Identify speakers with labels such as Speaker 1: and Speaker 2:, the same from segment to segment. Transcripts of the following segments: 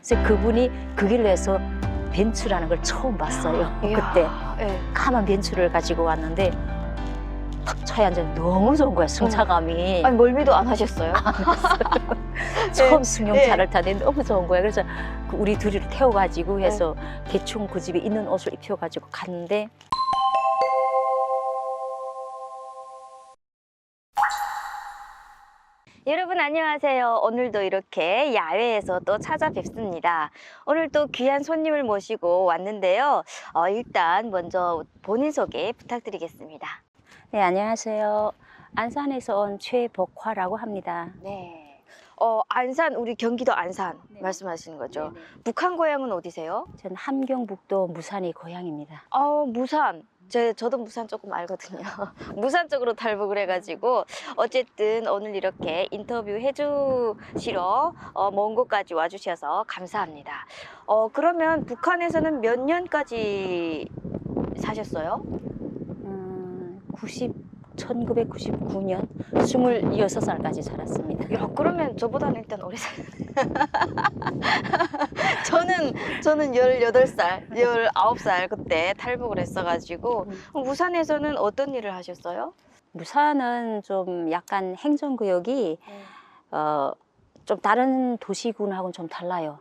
Speaker 1: 그래서 그분이 그 길로 해서 벤츠라는 걸 처음 봤어요. 그때
Speaker 2: 네.
Speaker 1: 까만 벤츠를 가지고 왔는데 탁 차에 앉아 너무 좋은 거야, 승차감이.
Speaker 2: 아니 멀미도 안 하셨어요?
Speaker 1: 처음 승용차를
Speaker 2: 네.
Speaker 1: 타는데 너무 좋은 거야. 그래서 우리 둘이를 태워가지고 해서 대충 그 집에 있는 옷을 입혀가지고 갔는데
Speaker 2: 여러분 안녕하세요. 오늘도 이렇게 야외에서 또 찾아뵙습니다. 오늘 또 귀한 손님을 모시고 왔는데요. 일단 먼저 본인 소개 부탁드리겠습니다.
Speaker 1: 네, 안녕하세요. 안산에서 온 최복화라고 합니다.
Speaker 2: 네. 안산, 우리 경기도 안산
Speaker 1: 네.
Speaker 2: 말씀하시는 거죠?
Speaker 1: 네네.
Speaker 2: 북한 고향은 어디세요?
Speaker 1: 저는 함경북도 무산이 고향입니다.
Speaker 2: 무산. 저도 무산 조금 알거든요. 무산 쪽으로 탈북을 해가지고 어쨌든 오늘 이렇게 인터뷰 해주시러 먼 곳까지 와주셔서 감사합니다. 그러면 북한에서는 몇 년까지 사셨어요?
Speaker 1: 1999년 26살까지 살았습니다.
Speaker 2: 야, 그러면 저보다는 일단 오래 살았네요. 저는 18살, 19살 그때 탈북을 했어가지고 무산에서는 어떤 일을 하셨어요?
Speaker 1: 무산은 좀 약간 행정구역이 좀 다른 도시군하고는 좀 달라요.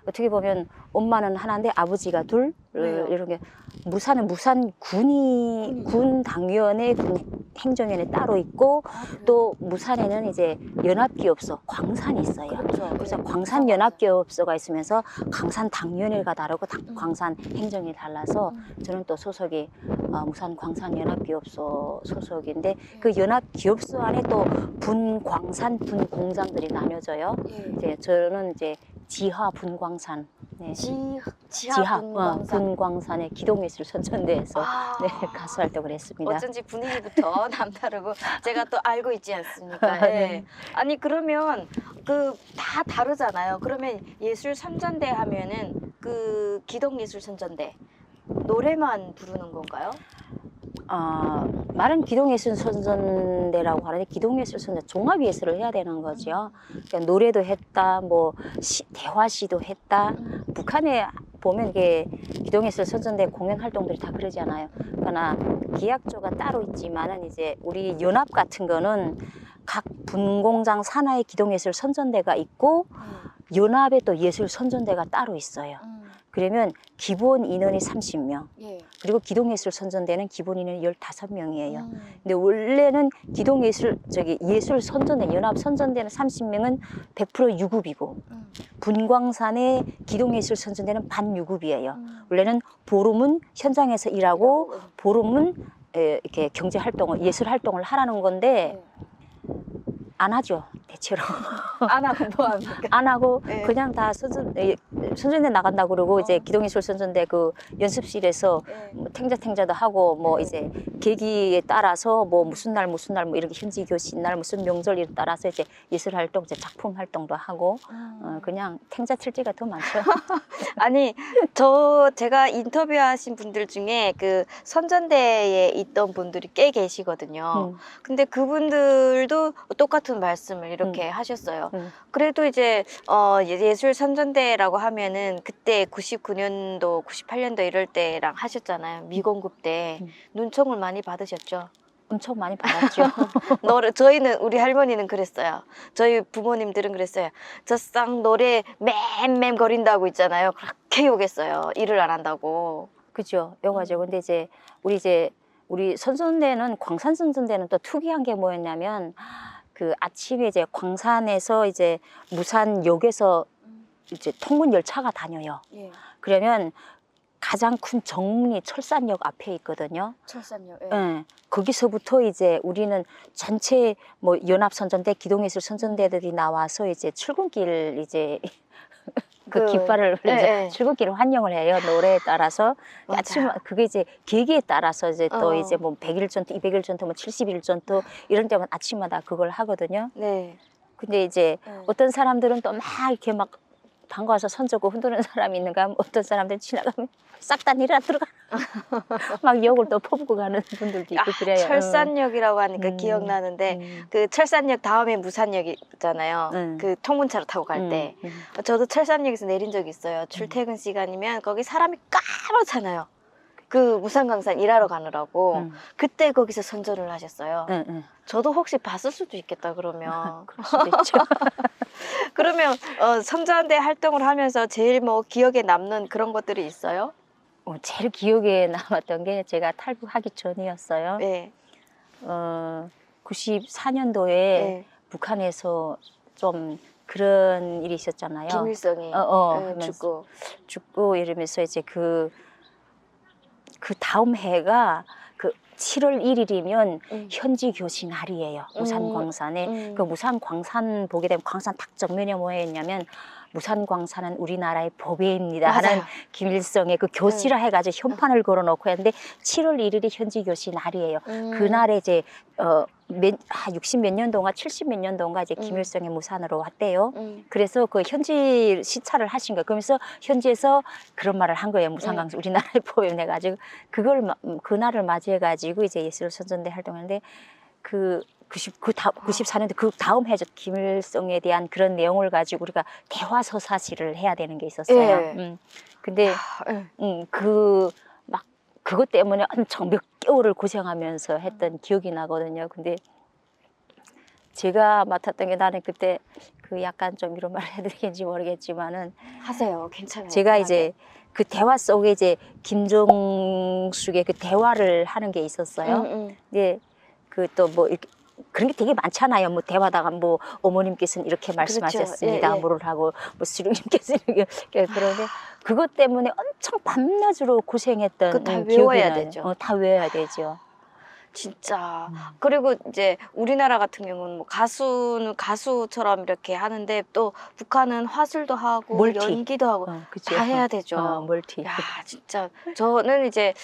Speaker 1: 어떻게 보면 엄마는 하나인데 아버지가 둘.
Speaker 2: 왜요?
Speaker 1: 이런 게 무산은 무산군이 군 당위원회 군 행정위원회 따로 있고 또 무산에는 이제 연합기업소 광산이 있어요.
Speaker 2: 그렇죠.
Speaker 1: 그래서
Speaker 2: 네.
Speaker 1: 광산 연합기업소가 있으면서 광산 당위원회가 다르고 광산 행정이 달라서 저는 또 소속이 무산 광산 연합기업소 소속인데 그 연합기업소 안에 또 분광산 분공장들이 나뉘어져요. 이제 저는 이제 지하 분광산, 네.
Speaker 2: 지하 분광산.
Speaker 1: 분광산의 기동예술 선전대에서 네, 가수 활동을 했습니다.
Speaker 2: 어쩐지 분위기부터 남다르고 제가 또 알고 있지 않습니까?
Speaker 1: 네.
Speaker 2: 네. 아니 그러면 그 다 다르잖아요. 그러면 예술 선전대 하면은 그 기동예술 선전대 노래만 부르는 건가요?
Speaker 1: 말은 기동예술 선전대라고 하는데 기동예술 선전 종합예술을 해야 되는 거죠. 그러니까 노래도 했다, 뭐 대화시도 했다. 북한에 보면 이게 기동예술 선전대 공연 활동들이 다 그러잖아요. 그러나 기약조가 따로 있지만은 이제 우리 연합 같은 거는 각 분공장 산하의 기동예술 선전대가 있고 연합에 또 예술 선전대가 따로 있어요. 그러면 기본 인원이 30명.
Speaker 2: 예.
Speaker 1: 그리고 기동예술 선전대는 기본 인원이 15명이에요. 근데 원래는 예술 선전대, 연합 선전대는 30명은 100% 유급이고 분광산의 기동예술 선전대는 반유급이에요. 원래는 보름은 현장에서 일하고 보름은 이렇게 경제 활동을, 예술 활동을 하라는 건데 안 하죠, 대체로.
Speaker 2: 안 하고 뭐 합니까?
Speaker 1: 안 하고
Speaker 2: 네.
Speaker 1: 그냥 다 선전대 나간다고 그러고 이제 기동예술 선전대 그 연습실에서 뭐 탱자도 하고 뭐 이제 계기에 따라서 뭐 무슨 날 뭐 이렇게 현지 교신 날 무슨 명절 일 따라서 이제 예술 활동, 이제 작품 활동도 하고 그냥 탱자 칠 때가 더 많죠.
Speaker 2: 아니 제가 인터뷰하신 분들 중에 그 선전대에 있던 분들이 꽤 계시거든요. 근데 그분들도 똑같은 말씀을 이렇게 하셨어요. 그래도 이제 예술 선전대라고 하면은 그때 99년도, 98년도 이럴 때랑 하셨잖아요. 미공급 때 눈총을 많이 받으셨죠?
Speaker 1: 엄청 많이 받았죠.
Speaker 2: 우리 할머니는 그랬어요. 저희 부모님들은 그랬어요. 저 쌍 노래 맴맴 거린다고 있잖아요. 그렇게 욕했어요. 일을 안 한다고.
Speaker 1: 그죠. 요거죠. 근데 이제 우리 선전대는 광산 선전대는 또 특이한 게 뭐였냐면 그 아침에 이제 광산에서 이제 무산역에서 이제 통근 열차가 다녀요.
Speaker 2: 예.
Speaker 1: 그러면 가장 큰 정문이 철산역 앞에 있거든요.
Speaker 2: 철산역.
Speaker 1: 예. 거기서부터 이제 우리는 전체 뭐 연합선전대, 기동예술 선전대들이 나와서 이제 출근길 이제 그 깃발을
Speaker 2: 예.
Speaker 1: 출근길을 환영을 해요. 노래에 따라서.
Speaker 2: 맞아요.
Speaker 1: 아침 그게 이제 계기에 따라서 이제 또 이제 뭐 100일 전투, 200일 전투, 뭐 70일 전투 이런 때만 아침마다 그걸 하거든요.
Speaker 2: 네.
Speaker 1: 근데 이제 어떤 사람들은 또 막 이렇게 막 반가워서 손잡고 흔드는 사람이 있는가 하면 어떤 사람들 지나가면 싹 다 내려 들어가 막 욕을 또 퍼붓고 가는 분들도 있고 그래요.
Speaker 2: 철산역이라고 하니까 기억나는데 그 철산역 다음에 무산역이잖아요. 그 통근차로 타고 갈 때 저도 철산역에서 내린 적이 있어요. 출퇴근 시간이면 거기 사람이 까맣잖아요. 그 무산광산 일하러 가느라고 그때 거기서 선전을 하셨어요. 저도 혹시 봤을 수도 있겠다 그러면.
Speaker 1: 그럴 수도 있죠.
Speaker 2: 그러면 선전대 활동을 하면서 제일 뭐 기억에 남는 그런 것들이 있어요?
Speaker 1: 제일 기억에 남았던 게 제가 탈북하기 전이었어요.
Speaker 2: 네.
Speaker 1: 94년도에
Speaker 2: 네.
Speaker 1: 북한에서 좀 그런 일이 있었잖아요.
Speaker 2: 김일성이
Speaker 1: 하면서 죽고 이러면서 이제 그 다음 해가 그 7월 1일이면 현지 교시 날이에요. 무산광산에. 그 무산광산 보게 되면 광산 딱 정면에 뭐에 있냐면 무산광산은 우리나라의 법외입니다 하는 김일성의 그 교시라 해가지고 현판을 걸어놓고 했는데 7월 1일이 현지 교시 날이에요. 그날에 이제 60 몇 년도인가 70 몇 년도인가 이제 김일성이 무산으로 왔대요. 그래서 그 현지 시찰을 하신 거예요. 그러면서 현지에서 그런 말을 한 거예요. 무산광산 우리나라의 법외 해가지고 그날을 맞이해가지고 이제 예술선전대 활동하는데 94년도 그 다음 해죠. 김일성에 대한 그런 내용을 가지고 우리가 대화서사시를 해야 되는 게 있었어요.
Speaker 2: 예.
Speaker 1: 근데 그것 때문에 엄청 몇 개월을 고생하면서 했던 기억이 나거든요. 근데 제가 맡았던 게 나는 그때 그 약간 좀 이런 말을 해드리겠는지 모르겠지만은
Speaker 2: 하세요. 괜찮아요.
Speaker 1: 제가 이제 그 대화 속에 이제 김종숙의 그 대화를 하는 게 있었어요. 근데 그 또 뭐 이렇게 그런 게 되게 많잖아요. 뭐 대화다가 뭐 어머님께서는 이렇게 말씀하셨습니다.
Speaker 2: 그렇죠. 예, 예.
Speaker 1: 뭐를 하고 뭐 수령님께서는 이렇게 그런데 그것 때문에 엄청 밤낮으로 고생했던
Speaker 2: 그거 다
Speaker 1: 기억이
Speaker 2: 외워야
Speaker 1: 나요.
Speaker 2: 되죠.
Speaker 1: 다 외워야 되죠.
Speaker 2: 진짜. 그리고 이제 우리나라 같은 경우는 뭐 가수는 가수처럼 이렇게 하는데 또 북한은 화술도 하고
Speaker 1: 멀티.
Speaker 2: 연기도 하고
Speaker 1: 그쵸.
Speaker 2: 다 해야 되죠.
Speaker 1: 멀티.
Speaker 2: 야, 진짜 저는 이제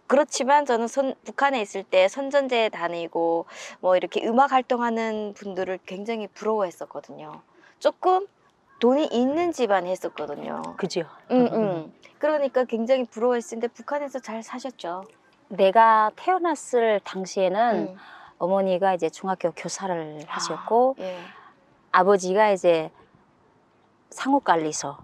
Speaker 2: 그렇지만 저는 북한에 있을 때 선전대에 다니고 뭐 이렇게 음악 활동하는 분들을 굉장히 부러워했었거든요. 조금 돈이 있는 집안에 했었거든요.
Speaker 1: 그죠.
Speaker 2: 그러니까 굉장히 부러워했는데 북한에서 잘 사셨죠.
Speaker 1: 내가 태어났을 당시에는 어머니가 이제 중학교 교사를 하셨고
Speaker 2: 예.
Speaker 1: 아버지가 이제 상업관리소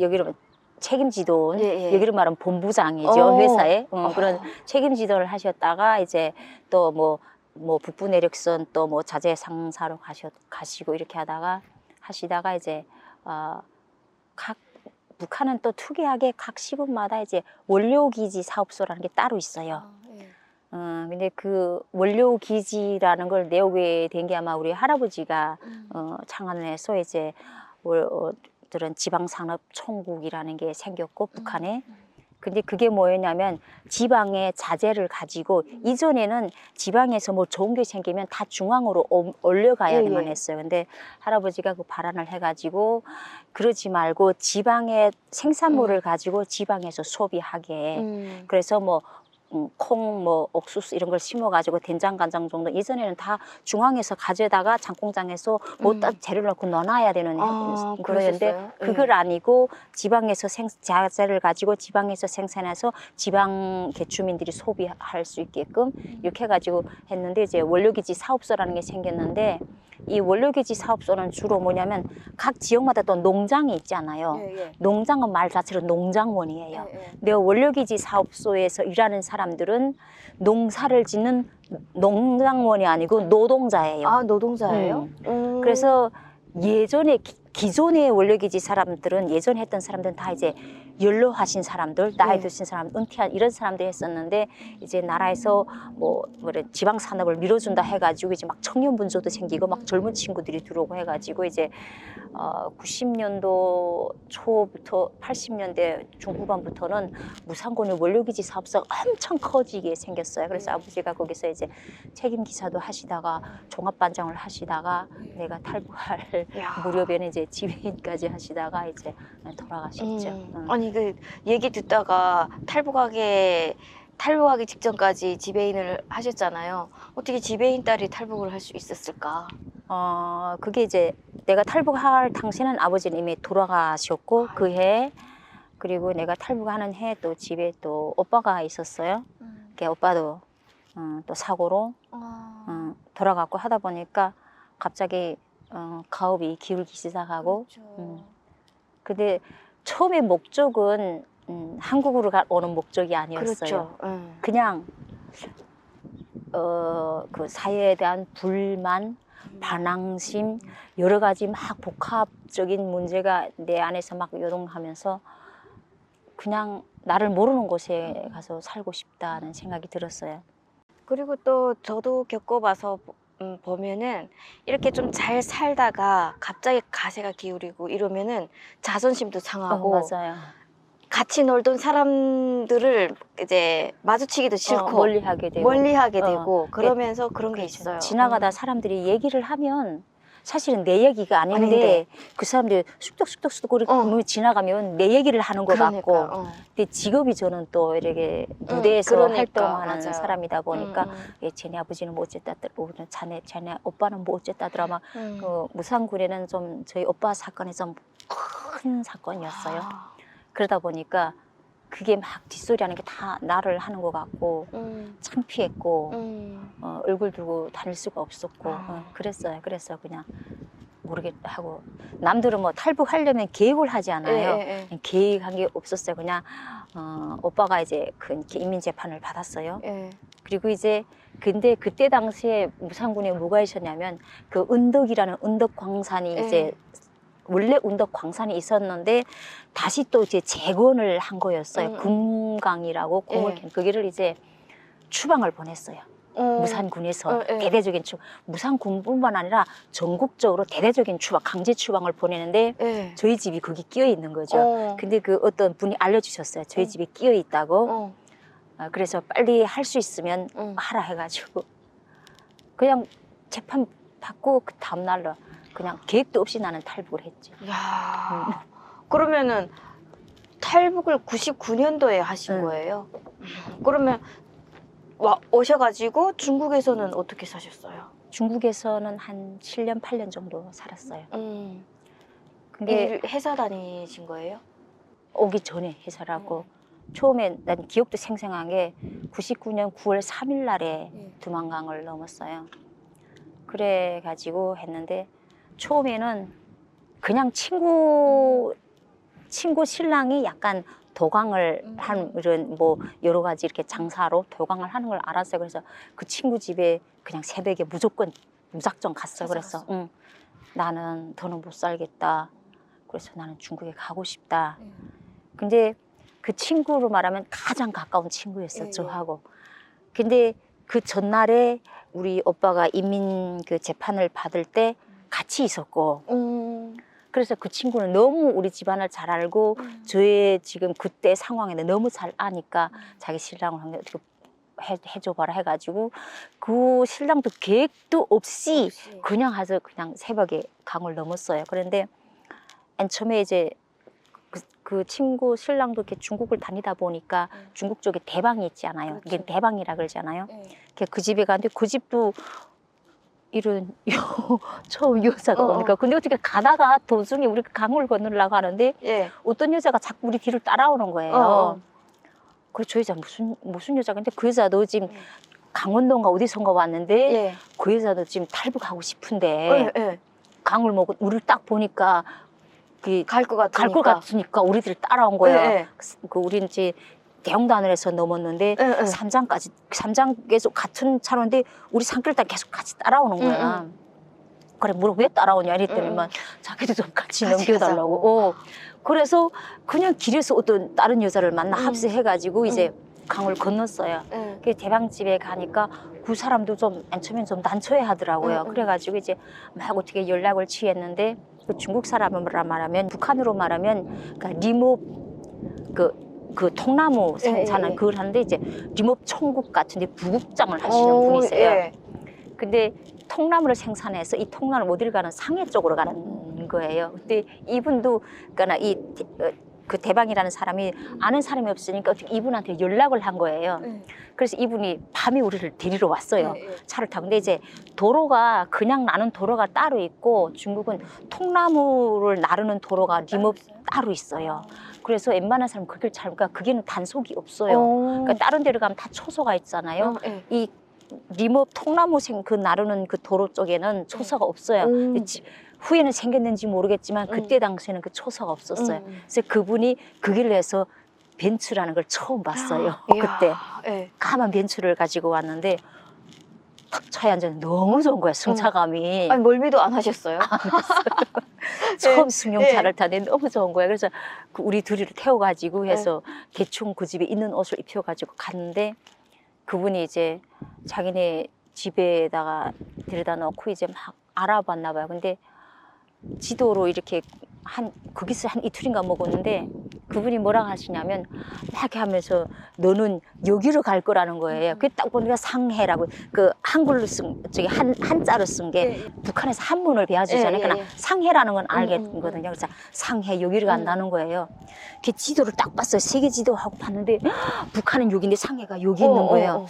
Speaker 1: 여기로 책임지도원,
Speaker 2: 예.
Speaker 1: 여기로 말하면 본부장이죠. 회사에 그런 책임지도를 하셨다가 이제 또 뭐 북부 내력선 또 뭐 자재 상사로 가시고 이렇게 하시다가 이제 북한은 또 특이하게 각 시군마다 이제 원료기지 사업소라는 게 따로 있어요. 근데 그 원료기지라는 걸 내오게 된 게 아마 우리 할아버지가 창안해서 이제 들은 지방산업총국이라는 게 생겼고 북한에 근데 그게 뭐였냐면 지방의 자재를 가지고 이전에는 지방에서 뭐 좋은 게 생기면 다 중앙으로 올려가야만 했어요. 근데 할아버지가 그 발안을 해가지고 그러지 말고 지방의 생산물을 가지고 지방에서 소비하게 그래서 뭐 콩, 뭐 옥수수 이런 걸 심어가지고 된장, 간장 정도 예전에는 다 중앙에서 가져다가 장공장에서 뭐 딱 재료를 넣고 넣어놔야 되는 그러는데 그걸 아니고 지방에서 자재를 가지고 지방에서 생산해서 지방 개주민들이 소비할 수 있게끔 이렇게 해가지고 했는데 이제 원료기지 사업소라는 게 생겼는데 이 원료기지 사업소는 주로 뭐냐면 각 지역마다 또 농장이 있잖아요. 농장은 말 자체로 농장원이에요. 근데 원료기지 사업소에서 일하는 사람들은 농사를 짓는 농장원이 아니고 노동자예요.
Speaker 2: 아, 노동자예요?
Speaker 1: 그래서 예전에 기존의 원료기지 사람들은 예전에 했던 사람들은 다 이제 연로하신 사람들, 나이 드신 사람, 은퇴한 이런 사람들이 했었는데 이제 나라에서 지방 산업을 밀어준다 해가지고 이제 막 청년 분조도 생기고 막 젊은 친구들이 들어오고 해가지고 이제 90년도 초부터 80년대 중후반부터는 무산군의 원료기지 사업소가 엄청 커지게 생겼어요. 그래서 아버지가 거기서 이제 책임 기사도 하시다가 종합반장을 하시다가 내가 탈북할 무렵에는 이제 지휘인까지 하시다가 이제 돌아가셨죠.
Speaker 2: 아니 그 얘기 듣다가 탈북하기 직전까지 지배인을 하셨잖아요. 어떻게 지배인 딸이 탈북을 할 수 있었을까?
Speaker 1: 그게 이제 내가 탈북할 당시에는 아버지는 이미 돌아가셨고 그 해, 그리고 내가 탈북하는 해 또 집에 또 오빠가 있었어요. 그 오빠도 또 사고로 돌아갔고 하다 보니까 갑자기 가업이 기울기 시작하고.
Speaker 2: 그렇죠.
Speaker 1: 근데 처음에 목적은 한국으로 오는 목적이 아니었어요.
Speaker 2: 그렇죠.
Speaker 1: 그냥 그 사회에 대한 불만, 반항심, 여러 가지 막 복합적인 문제가 내 안에서 막 요동하면서 그냥 나를 모르는 곳에 가서 살고 싶다는 생각이 들었어요.
Speaker 2: 그리고 또 저도 겪어봐서 보면은 이렇게 좀 잘 살다가 갑자기 가세가 기울이고 이러면은 자존심도 상하고
Speaker 1: 맞아요.
Speaker 2: 같이 놀던 사람들을 이제 마주치기도 싫고
Speaker 1: 멀리하게 되고.
Speaker 2: 멀리하게 되고 그러면서 그런 게
Speaker 1: 그렇죠.
Speaker 2: 있어요.
Speaker 1: 지나가다 사람들이 얘기를 하면 사실은 내 얘기가 아닌데 그 사람들이 쑥덕쑥덕쑥덕 그렇게 지나가면 내 얘기를 하는 것 같고. 근데 직업이 저는 또 이렇게 무대에서 활동하는
Speaker 2: 맞아요.
Speaker 1: 사람이다 보니까 쟤네 아버지는 뭐 어쨌다, 자네 오빠는 뭐 어쨌다더라 막 무산군에는 좀 저희 오빠 사건이 좀 큰 사건이었어요. 그러다 보니까 그게 막 뒷소리하는 게 다 나를 하는 것 같고 창피했고 얼굴 들고 다닐 수가 없었고 그랬어요. 그래서 그냥 모르겠다 하고 남들은 뭐 탈북하려면 계획을 하지 않아요. 계획한 게 없었어요. 그냥 오빠가 이제 그 인민재판을 받았어요. 그리고 이제 근데 그때 당시에 무산군에 뭐가 있었냐면 그 은덕이라는 은덕 광산이 이제 원래 운덕 광산이 있었는데 다시 또 이제 재건을 한 거였어요. 금강이라고 고물캠 거기를 이제 추방을 보냈어요. 무산군에서 대대적인 추방, 무산군뿐만 아니라 전국적으로 대대적인 추방, 강제 추방을 보내는데 저희 집이 거기 끼어 있는 거죠. 근데 그 어떤 분이 알려주셨어요. 저희 집에 끼어 있다고. 그래서 빨리 할 수 있으면 하라 해가지고 그냥 재판 받고 그 다음 날로 그냥 계획도 없이 나는 탈북을 했지.
Speaker 2: 야, 그러면은 탈북을 99년도에 하신 거예요? 그러면 오셔가지고 중국에서는 어떻게 사셨어요?
Speaker 1: 중국에서는 한 7년, 8년 정도 살았어요.
Speaker 2: 근데 회사 다니신 거예요?
Speaker 1: 오기 전에 회사라고. 처음에 난 기억도 생생한 게 99년 9월 3일 날에 두만강을 넘었어요. 그래가지고 했는데 처음에는 그냥 친구 신랑이 약간 도강을 한 이런 뭐 여러 가지 이렇게 장사로 도강을 하는 걸 알았어요. 그래서 그 친구 집에 그냥 새벽에 무작정 갔어요. 그래서 나는 더는 못 살겠다. 그래서 나는 중국에 가고 싶다. 근데 그 친구로 말하면 가장 가까운 친구였어요. 저하고. 근데 그 전날에 우리 오빠가 인민 그 재판을 받을 때 같이 있었고 그래서 그 친구는 너무 우리 집안을 잘 알고 저의 지금 그때 상황에는 너무 잘 아니까 자기 신랑을 한 게 어떻게 해줘봐라 해가지고 그 신랑도 계획도 없이 그냥 해서 그냥 새벽에 강을 넘었어요. 그런데 맨 처음에 이제 그 친구 신랑도 이렇게 중국을 다니다 보니까 중국 쪽에 대방이 있지 않아요. 이게 대방이라 그러잖아요. 그 집에 갔는데 그 집도 이런 처음 여자가 오니까 근데 어떻게 가다가 도중에 우리가 강을 건너려고 하는데 어떤 여자가 자꾸 우리 뒤를 따라오는 거예요. 그래서 저 여자 무슨 여자가 근데 그 여자도 지금 강원도인가 어디선가 왔는데 그 여자도 지금 탈북하고 싶은데 강을 먹고 우리를 딱 보니까 갈 것 같으니까 우리들 따라온 거예요. 그 우리는 이제 대형단을 해서 넘었는데 삼장에서 같은 차로인데 우리 산길 딱 계속 같이 따라오는 거야. 그래 물어 왜 따라오냐 이랬더니만 자기도 좀 같이 넘겨달라고. 그래서 그냥 길에서 어떤 다른 여자를 만나 합세해가지고 이제 강을 건넜어요. 그 대방집에 가니까 그 사람도 좀 맨 처음엔 좀 난처해 하더라고요. 그래가지고 이제 막 어떻게 연락을 취했는데 그 중국 사람으로 말하면 북한으로 말하면 그러니까 리몹 그 통나무 생산을 그걸 하는데 이제 리몹 총국 같은데 부국장을 하시는 분이세요. 근데 통나무를 생산해서 이 통나무를 어디를 가는 상해 쪽으로 가는 거예요. 근데 이분도 그러니까 이 그 대방이라는 사람이 아는 사람이 없으니까 어떻게 이분한테 연락을 한 거예요. 그래서 이분이 밤에 우리를 데리러 왔어요. 차를 타고. 근데 이제 도로가 그냥 나는 도로가 따로 있고 중국은 통나무를 나르는 도로가 리몹 따로 있어요. 그래서 웬만한 사람은 그 길 잘, 그러니까 그게는 단속이 없어요. 그러니까 다른 데로 가면 다 초소가 있잖아요. 이 리몹 통나무 그 나르는 그 도로 쪽에는 초소가 없어요. 후에는 생겼는지 모르겠지만 그때 당시에는 그 초소가 없었어요. 그래서 그분이 그 길을 해서 벤츠라는 걸 처음 봤어요. 그때 까만 벤츠를 가지고 왔는데 탁 차에 앉았는데 너무 좋은 거야, 승차감이.
Speaker 2: 아니 멀미도 안 하셨어요?
Speaker 1: 처음 승용차를 타는데 너무 좋은 거야. 그래서 그 우리 둘이를 태워가지고 해서 대충 그 집에 있는 옷을 입혀가지고 갔는데 그분이 이제 자기네 집에다가 데려다 놓고 이제 막 알아봤나 봐요. 근데 지도로 이렇게 거기서 한 이틀인가 먹었는데 그분이 뭐라고 하시냐면 막 이렇게 하면서 너는 여기로 갈 거라는 거예요. 그게 딱 보니까 상해라고 그 한글로 쓴 저기 한자로 쓴 게 북한에서 한문을 배워주잖아요. 그러니까 상해라는 건 알겠거든요. 그래서 상해 여기로 간다는 거예요. 그 지도를 딱 봤어요. 세계 지도하고 봤는데 북한은 여기인데 상해가 여기 있는 거예요.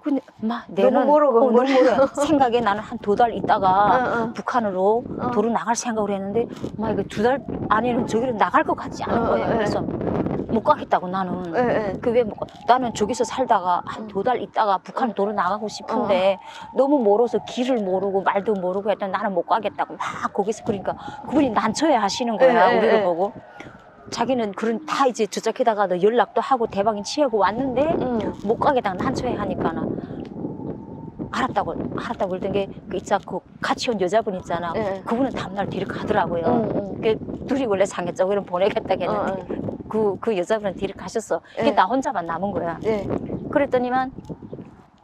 Speaker 1: 근데 막
Speaker 2: 너무 멀어.
Speaker 1: 생각에 나는 한 2달 있다가 북한으로 도로 나갈 생각을 했는데 막 이거 2달 안에는 저기로 나갈 것 같지 않은 거예요. 그래서 못 가겠다고 나는. 그 왜 나는 저기서 살다가 한 2달 있다가 북한 도로 나가고 싶은데 너무 멀어서 길을 모르고 말도 모르고 했더니 나는 못 가겠다고 막 거기서 그러니까 그분이 난처해 하시는 거야. 우리를 보고. 자기는 그런 다 이제 주작해다가도 연락도 하고 대방이 치우고 왔는데 못 가겠다고 난처해 하니까는 알았다고 그러던 게 그 있자 그 같이 온 여자분 있잖아. 그분은 다음날 데려가더라고요. 그 둘이 원래 상해적으로 보내겠다고 했는데 그 여자분은 데려가셨어. 그게 나 혼자만 남은 거야. 그랬더니만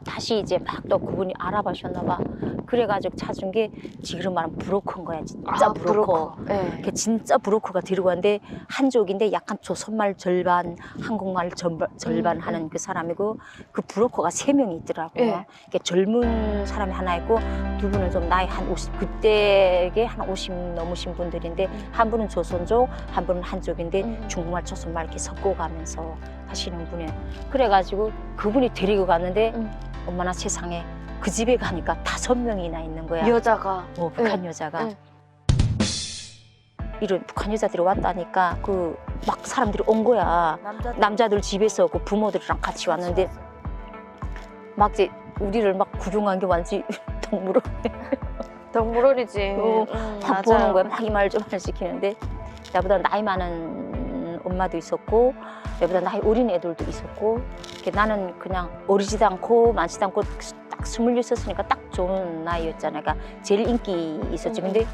Speaker 1: 다시 이제 막 또 그분이 알아봐셨나 봐. 그래가지고 찾은 게 지금 말하면 브로커인 거야. 진짜 브로커. 그 진짜 브로커가 데리고 왔는데 한족인데 약간 조선말 절반, 한국말 절반 하는 그 사람이고 그 브로커가 3명이 있더라고요. 젊은 사람이 하나 있고 두 분은 좀 나이 한 50, 그때에 한 50 넘으신 분들인데 한 분은 조선족, 한 분은 한족인데 중국말, 조선말 이렇게 섞어가면서 하시는 분이에요. 그래가지고 그분이 데리고 갔는데 엄마나 세상에 그 집에 가니까 5명이나 있는 거야.
Speaker 2: 여자가.
Speaker 1: 북한 여자가. 이런 북한 여자들이 왔다니까 그 막 사람들이 온 거야. 남자들 집에서 그 부모들이랑 같이 왔는데 막 이제 우리를 막 구경한 게 완전
Speaker 2: 동물원이지.
Speaker 1: 막 보는 거야. 막 이 말 좀 말 시키는데 나보다 나이 많은 엄마도 있었고 나보다 나이 어린 애들도 있었고 나는 그냥 어리지도 않고 많지도 않고 딱 26이었으니까 딱 좋은 나이였잖아. 그러니까 제일 인기 있었지. 근데